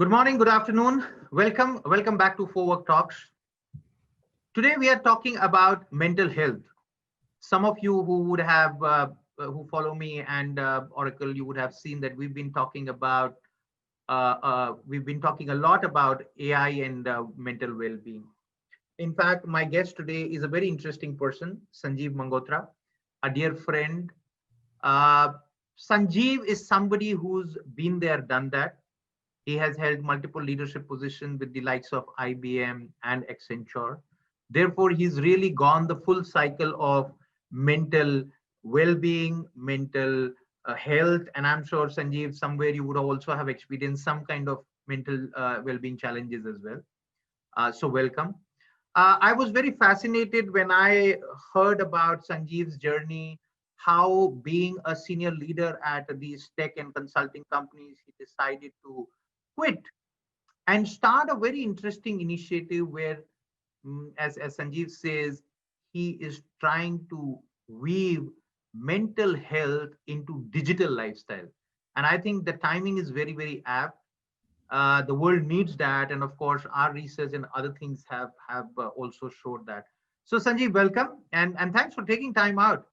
Good morning, good afternoon. Welcome back to Work Talks. Today we are talking about mental health. Some of you who would have who follow me and Oracle, you would have seen that we've been talking a lot about AI and mental well-being. In fact, my guest today is a very interesting person, Sanjeev Mangotra, a dear friend. Uh, Sanjeev is somebody who's been there, done that. He has held multiple leadership positions with the likes of IBM and Accenture. Therefore, he's really gone the full cycle of mental well-being, mental health, and I'm sure Sanjeev, somewhere you would also have experienced some kind of mental well-being challenges as well. So welcome. I was very fascinated when I heard about Sanjeev's journey, how being a senior leader at these tech and consulting companies, he decided to quit and start a very interesting initiative where, as Sanjeev says, he is trying to weave mental health into digital lifestyle. And I think the timing is very, very apt. The world needs that, and of course, our research and other things have also showed that. So, Sanjeev, welcome, and thanks for taking time out.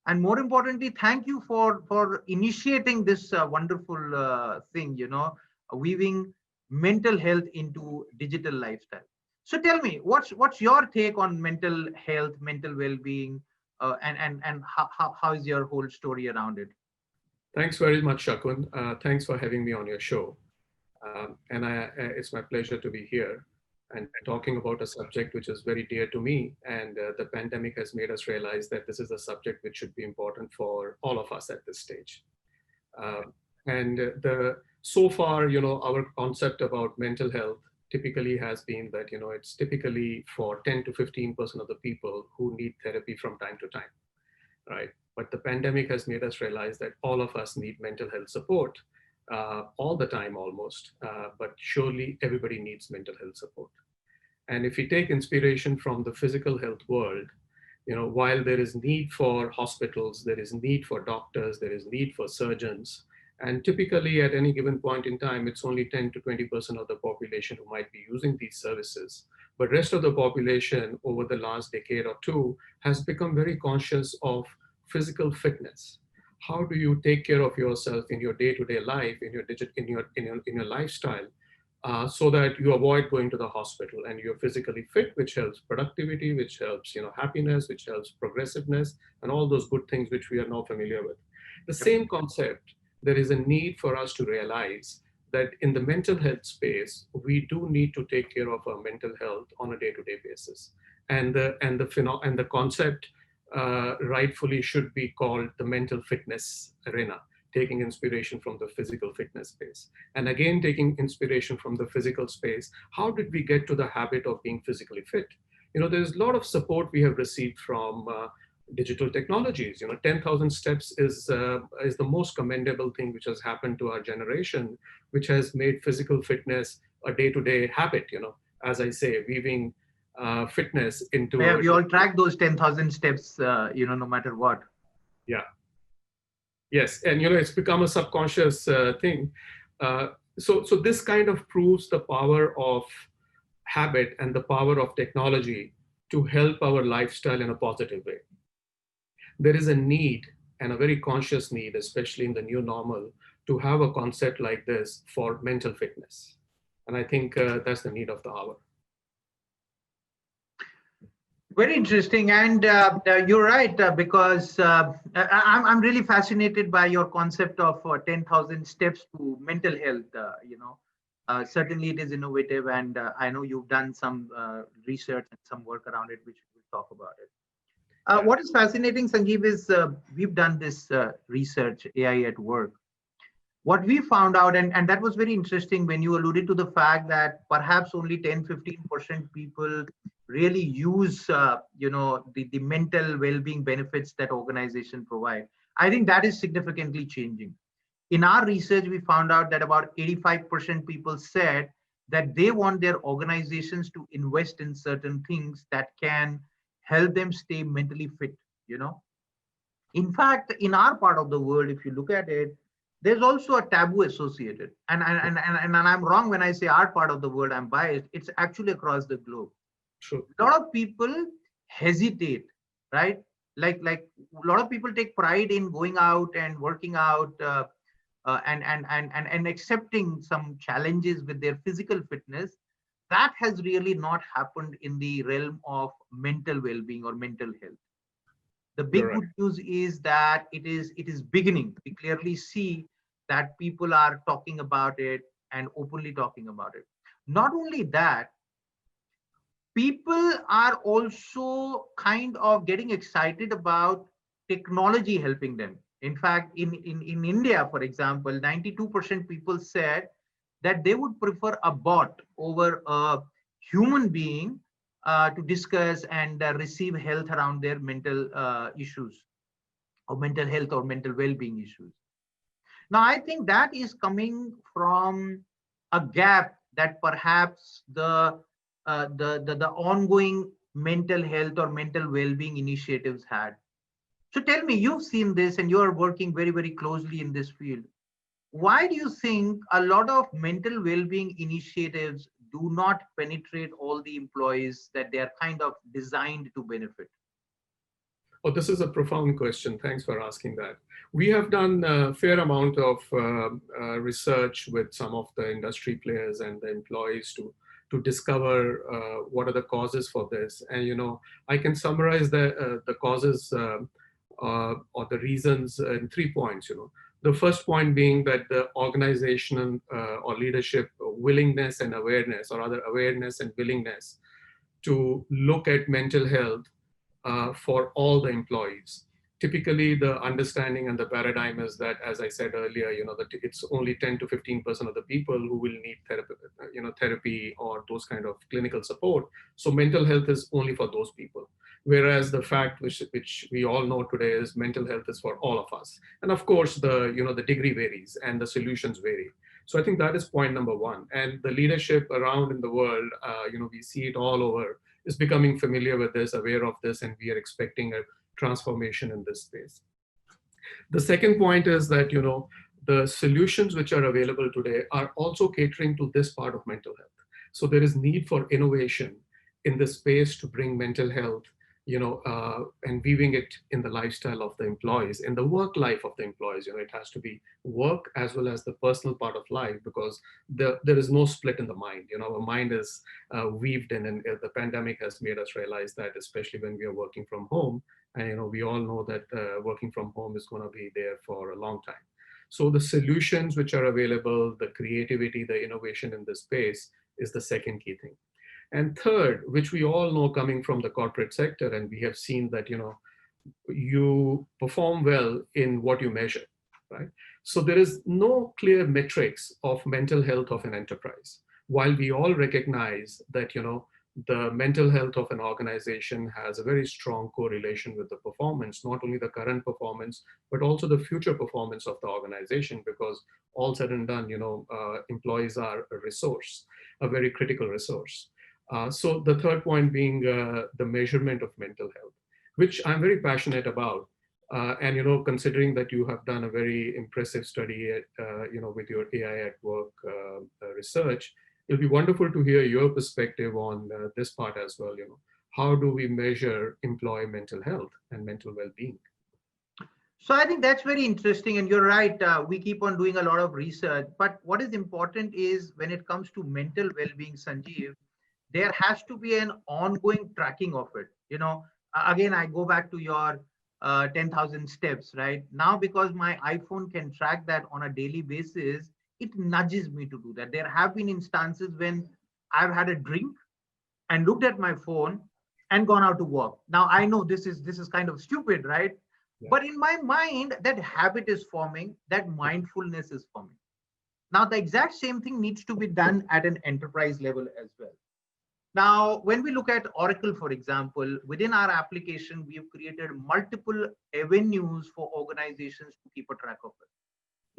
And more importantly, thank you for initiating this wonderful thing. Weaving mental health into digital lifestyle. So, tell me, what's your take on mental health, mental well-being, and how is your whole story around it? Thanks very much, Shaakun. Thanks for having me on your show. It's my pleasure to be here and talking about a subject which is very dear to me. And the pandemic has made us realize that this is a subject which should be important for all of us at this stage. So far, our concept about mental health typically has been that, it's typically for 10 to 15% of the people who need therapy from time to time, right? But the pandemic has made us realize that all of us need mental health support all the time almost, but surely everybody needs mental health support. And if we take inspiration from the physical health world, while there is need for hospitals, there is need for doctors, there is need for surgeons, and typically at any given point in time, it's only 10 to 20% of the population who might be using these services. But rest of the population over the last decade or two has become very conscious of physical fitness. How do you take care of yourself in your day-to-day life, in your lifestyle, so that you avoid going to the hospital and you're physically fit, which helps productivity, which helps happiness, which helps progressiveness, and all those good things which we are now familiar with. The same concept, there is a need for us to realize that in the mental health space, we do need to take care of our mental health on a day-to-day basis, and the concept rightfully should be called the mental fitness arena, taking inspiration from the physical fitness space. And again, taking inspiration from the physical space, how did we get to the habit of being physically fit? There's a lot of support we have received from digital technologies. 10,000 steps is the most commendable thing which has happened to our generation, which has made physical fitness a day-to-day habit, as I say, weaving fitness into. Yeah, we all track those 10,000 steps, no matter what. Yeah. Yes, and it's become a subconscious thing. So this kind of proves the power of habit and the power of technology to help our lifestyle in a positive way. There is a need, and a very conscious need, especially in the new normal, to have a concept like this for mental fitness. And I think that's the need of the hour. Very interesting, and you're right, because I'm really fascinated by your concept of 10,000 steps to mental health. Certainly it is innovative, and I know you've done some research and some work around it, which we'll talk about it. What is fascinating, Sanjeev, is we've done this research, AI at work. What we found out, and that was very interesting when you alluded to the fact that perhaps only 10-15% people really use the mental well-being benefits that organization provide. I think that is significantly changing. In our research, we found out that about 85% people said that they want their organizations to invest in certain things that can help them stay mentally fit. In fact, in our part of the world, if you look at it, there's also a taboo associated. And I'm wrong when I say our part of the world, I'm biased. It's actually across the globe. True. A lot of people hesitate, right? Like a lot of people take pride in going out and working out, and accepting some challenges with their physical fitness. That has really not happened in the realm of mental well-being or mental health. The You're big right. good news is that it is beginning. We clearly see that people are talking about it and openly talking about it. Not only that, people are also kind of getting excited about technology helping them. In fact, in India, for example, 92% people said that they would prefer a bot over a human being to discuss and receive health around their mental issues, or mental health or mental well-being issues. Now, I think that is coming from a gap that perhaps the ongoing mental health or mental well-being initiatives had. So tell me, you've seen this and you are working very, very closely in this field. Why do you think a lot of mental well-being initiatives do not penetrate all the employees that they are kind of designed to benefit? Oh, this is a profound question. Thanks for asking that. We have done a fair amount of research with some of the industry players and the employees to discover what are the causes for this. And I can summarize the causes or the reasons in 3 points. The first point being that the organizational or leadership willingness and awareness, or other awareness and willingness to look at mental health for all the employees. Typically, the understanding and the paradigm is that, as I said earlier, that it's only 10 to 15% of the people who will need therapy or those kind of clinical support. So mental health is only for those people. Whereas the fact which we all know today is mental health is for all of us. And of course, the degree varies and the solutions vary. So I think that is point number one. And the leadership around in the world, we see it all over, is becoming familiar with this, aware of this, and we are expecting a transformation in this space. The second point is that the solutions which are available today are also catering to this part of mental health. So there is need for innovation in the space to bring mental health, and weaving it in the lifestyle of the employees, in the work life of the employees. It has to be work as well as the personal part of life, because there is no split in the mind. Our mind is weaved in, and the pandemic has made us realize that, especially when we are working from home. And we all know that working from home is going to be there for a long time. So the solutions which are available, the creativity, the innovation in this space is the second key thing. And third, which we all know coming from the corporate sector, and we have seen that you perform well in what you measure, right? So there is no clear metrics of mental health of an enterprise. While we all recognize that the mental health of an organization has a very strong correlation with the performance, not only the current performance, but also the future performance of the organization, because all said and done, employees are a resource, a very critical resource. So the third point being the measurement of mental health, which I'm very passionate about. And considering that you have done a very impressive study at, with your AI at work research, it'll be wonderful to hear your perspective on this part as well. How do we measure employee mental health and mental well-being? So I think that's very interesting, and you're right. We keep on doing a lot of research, but what is important is when it comes to mental well-being, Sanjeev, there has to be an ongoing tracking of it. Again, I go back to your 10,000 steps, right? Now, because my iPhone can track that on a daily basis, it nudges me to do that. There have been instances when I've had a drink and looked at my phone and gone out to work. Now I know this is kind of stupid, right? Yeah. But in my mind, that habit is forming, that mindfulness is forming. Now the exact same thing needs to be done at an enterprise level as well. Now, when we look at Oracle, for example, within our application, we have created multiple avenues for organizations to keep a track of it.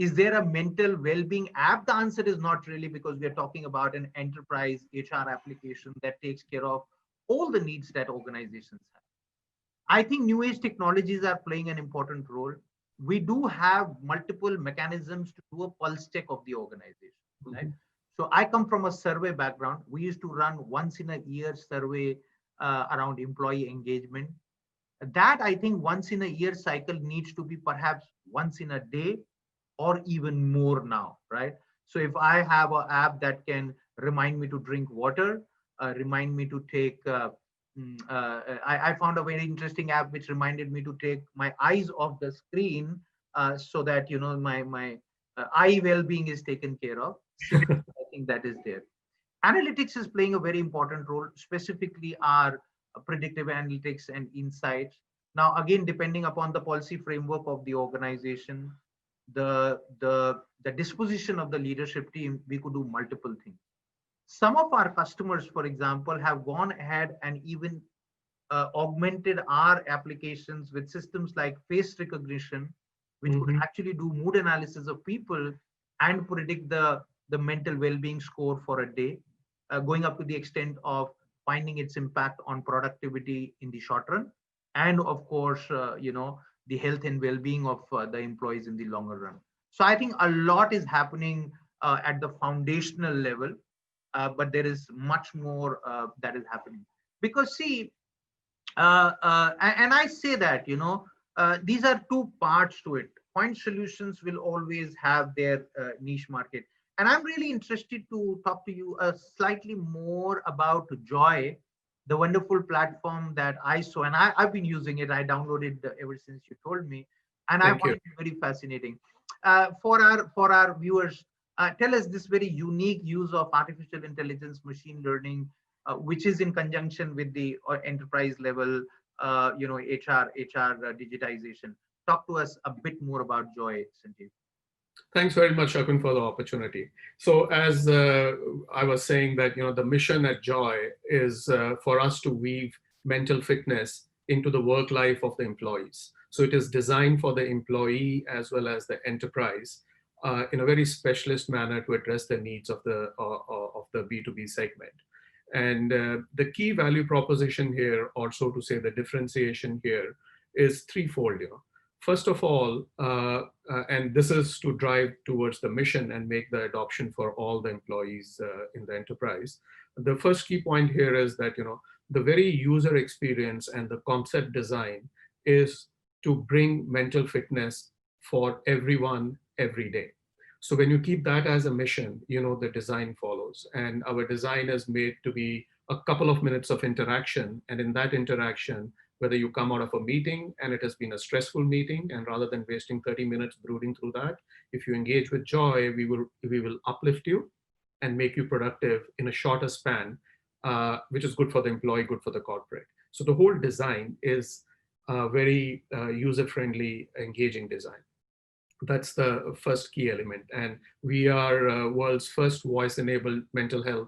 Is there a mental well-being app? The answer is not really, because we are talking about an enterprise HR application that takes care of all the needs that organizations have. I think new age technologies are playing an important role. we do have multiple mechanisms to do a pulse check of the organization, right? Mhm. So I come from a survey background. We used to run once in a year survey around employee engagement. That I think once in a year cycle needs to be perhaps once in a day or even more now, right? So if I have an app that can remind me to drink water, remind me to take, I found a very interesting app which reminded me to take my eyes off the screen so that my eye well-being is taken care of. Similarly, I think that is there. Analytics is playing a very important role, specifically our predictive analytics and insights. Now, again, depending upon the policy framework of the organization, the disposition of the leadership team, we could do multiple things. Some of our customers, for example, have gone ahead and even augmented our applications with systems like face recognition, which could Mhm. actually do mood analysis of people and predict the mental well-being score for a day, going up to the extent of finding its impact on productivity in the short run, and of course, the health and well-being of the employees in the longer run. So I think a lot is happening at the foundational level, but there is much more that is happening. Because see, and I say that, these are two parts to it. Point solutions will always have their niche market. And I'm really interested to talk to you slightly more about Joy, the wonderful platform that I saw. And I've been using it. I downloaded ever since you told me. And I Thank find you. it very fascinating. For our viewers, tell us this very unique use of artificial intelligence, machine learning, which is in conjunction with the enterprise level, HR digitization. Talk to us a bit more about Joy, Sanjeev. Thanks very much, Shakun, for the opportunity. So, as I was saying, that the mission at Joy is for us to weave mental fitness into the work life of the employees. So, it is designed for the employee as well as the enterprise in a very specialist manner to address the needs of the B2B segment. And the key value proposition here, also to say the differentiation here, is threefold. First of all, and this is to drive towards the mission and make the adoption for all the employees in the enterprise. The first key point here is that the very user experience and the concept design is to bring mental fitness for everyone every day. So when you keep that as a mission, the design follows. And our design is made to be a couple of minutes of interaction. And in that interaction, whether you come out of a meeting and it has been a stressful meeting, and rather than wasting 30 minutes brooding through that, if you engage with Joy, we will uplift you and make you productive in a shorter span, which is good for the employee, good for the corporate. So the whole design is a very user-friendly, engaging design. That's the first key element. And we are world's first voice-enabled mental health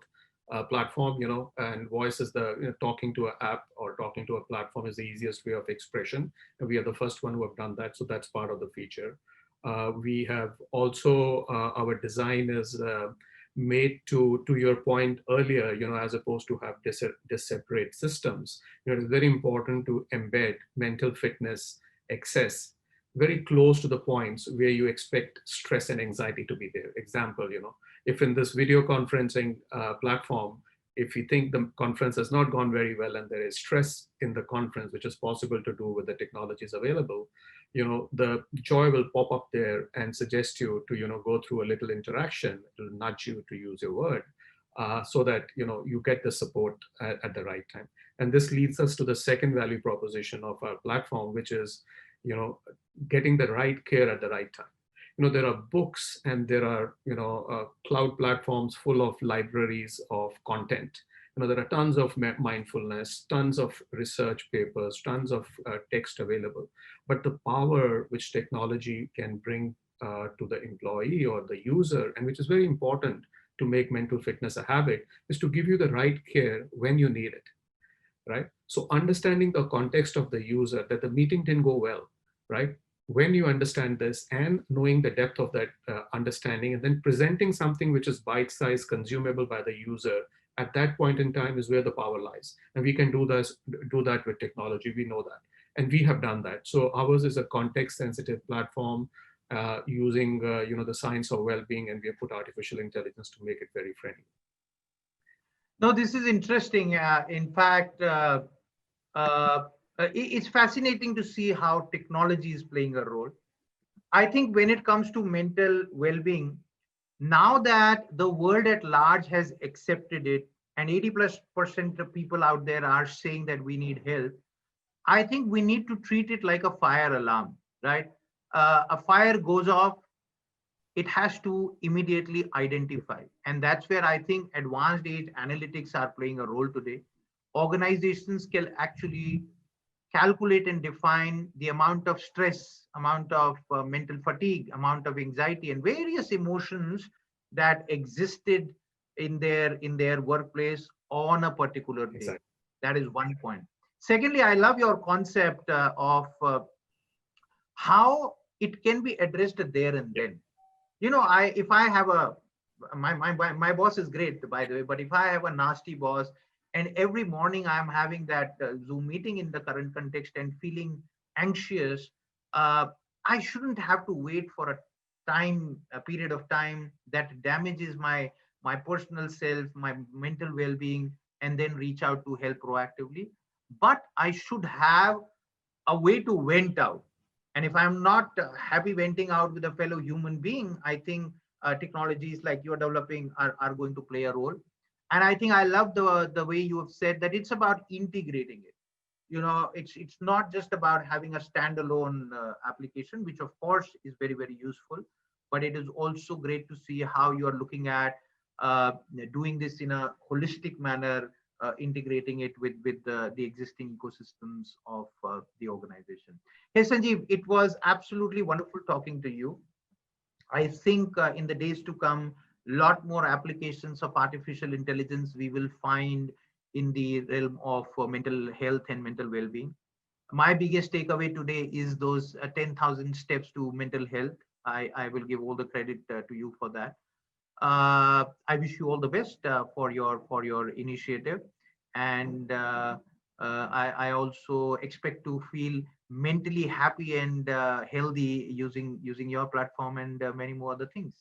platform, and voice is the talking to an app or talking to a platform is the easiest way of expression. And we are the first one who have done that. So that's part of the feature. We have also, our design is made to your point earlier, as opposed to have separate systems. It's very important to embed mental fitness access very close to the points where you expect stress and anxiety to be there. Example, if in this video conferencing platform, if you think the conference has not gone very well and there is stress in the conference, which is possible to do with the technologies available, the Joy will pop up there and suggest you to, go through a little interaction. It will nudge you, to use your word, so that, you get the support at the right time. And this leads us to the second value proposition of our platform, which is, getting the right care at the right time. There are books and there are, cloud platforms full of libraries of content. There are tons of mindfulness, tons of research papers, tons of text available. But the power which technology can bring to the employee or the user, and which is very important to make mental fitness a habit, is to give you the right care when you need it, right? So understanding the context of the user, that the meeting didn't go well, right? When you understand this and knowing the depth of that understanding, and then presenting something which is bite-sized, consumable by the user, at that point in time is where the power lies. And we can do that with technology. We know that. And we have done that. So ours is a context sensitive platform, using the science of well-being, and we have put artificial intelligence to make it very friendly. No, this is interesting. In fact, uh, it's fascinating to see how technology is playing a role. I think when it comes to mental well-being, now that the world at large has accepted it, and 80+% of people out there are saying that we need help, I think we need to treat it like a fire alarm, right? A fire goes off, it has to immediately identify. And that's where I think advanced age analytics are playing a role today. Organizations can actually calculate and define the amount of stress, amount of mental fatigue, amount of anxiety, and various emotions that existed in their workplace on a particular day. Exactly. That is one point. Secondly, I love your concept of how it can be addressed there and Yeah. then. I if I have a my boss is great, by the way, but if I have a nasty boss and every morning I'm having that Zoom meeting in the current context and feeling anxious, uh, I shouldn't have to wait for a period of time that damages my personal self, my mental well-being, and then reach out to help proactively. But I should have a way to vent out. And if I'm not happy venting out with a fellow human being, I think technologies like you're developing are going to play a role. And I think I love the way you have said that it's about integrating it. It's not just about having a standalone application, which of course is very, very useful, but it is also great to see how you are looking at uh, doing this in a holistic manner, integrating it with the existing ecosystems of the organization. Hey Sanjeev, it was absolutely wonderful talking to you. I think in the days to come, lot more applications of artificial intelligence we will find in the realm of mental health and mental well-being. My biggest takeaway today is those 10,000 steps to mental health. I will give all the credit to you for that. I wish you all the best for your initiative, and I also expect to feel mentally happy and healthy using your platform and many more other things.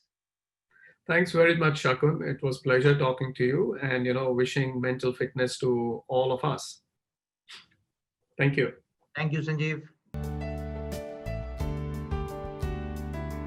Thanks very much, Shakun. It was pleasure talking to you, and wishing mental fitness to all of us. Thank you. Thank you, Sanjeev.